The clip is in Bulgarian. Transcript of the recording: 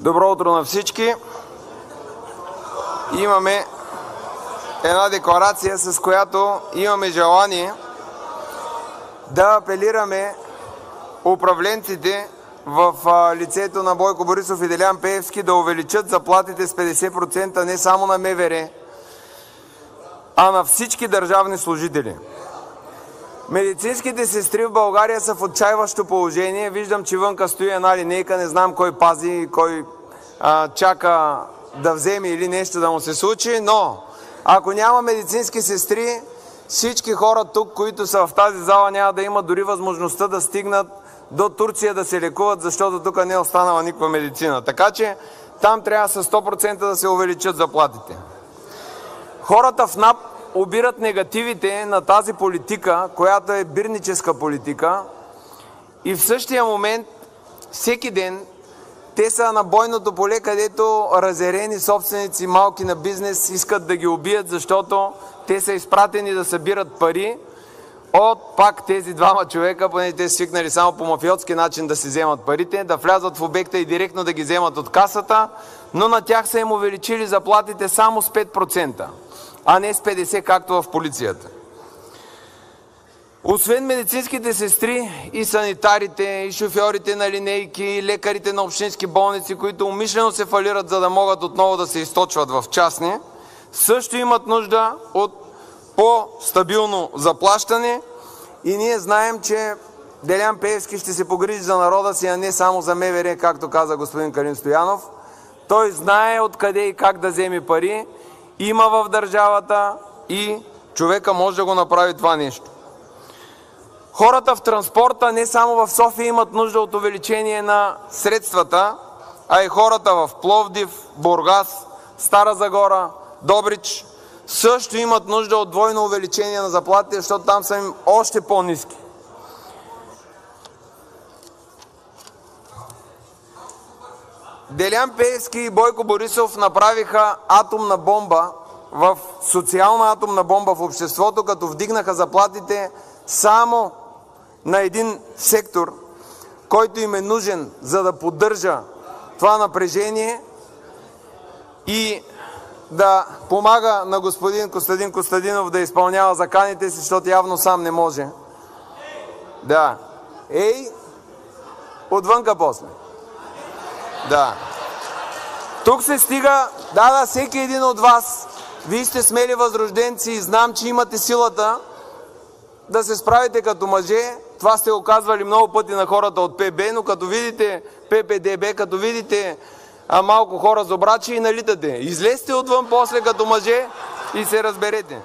Добро утро на всички! Имаме една декларация, с която имаме желание да апелираме управленците в лицето на Бойко Борисов и Делян Пеевски да увеличат заплатите с 50% не само на МВР, а на всички държавни служители. Медицинските сестри в България са в отчайващо положение. Виждам, че вънка стои една линейка, не знам кой пази, кой чака да вземе или нещо да му се случи, но ако няма медицински сестри, всички хора тук, които са в тази зала, няма да имат дори възможността да стигнат до Турция да се лекуват, защото тук не е останала никаква медицина. Така че там трябва с 100% да се увеличат заплатите. Хората в НАП обират негативите на тази политика, която е бирническа политика, и в същия момент всеки ден те са на бойното поле, където разярени собственици малки на бизнес искат да ги убият, защото те са изпратени да събират пари от пак тези двама човека, понеже те са свикнали само по мафиотски начин да си вземат парите, да влязат в обекта и директно да ги вземат от касата, но на тях са им увеличили заплатите само с 5%, а не с 50%, както в полицията. Освен медицинските сестри и санитарите, и шофьорите на линейки, и лекарите на общински болници, които умишлено се фалират, за да могат отново да се източват в частни, също имат нужда от по-стабилно заплащане, и ние знаем, че Делян Пеевски ще се погрижи за народа си, а не само за МВР, както каза господин Калин Стоянов. Той знае откъде и как да вземе пари, има в държавата и човека може да го направи това нещо. Хората в транспорта не само в София имат нужда от увеличение на средствата, а и хората в Пловдив, Бургас, Стара Загора, Добрич също имат нужда от двойно увеличение на заплатите, защото там са им още по-ниски. Делян Пеевски и Бойко Борисов направиха атомна бомба, социална атомна бомба в обществото, като вдигнаха заплатите само на един сектор, който им е нужен, за да поддържа това напрежение и да помага на господин Костадин Костадинов да изпълнява заканите си, защото явно сам не може. Да. Ей, отвънка после. Да. Тук се стига, всеки един от вас, вие сте смели възрожденци и знам, че имате силата да се справите като мъже. Това сте го казвали много пъти на хората от ПБ, но като видите ППДБ, като видите малко хора зобрачи и налитате. Излезте отвън после като мъже и се разберете.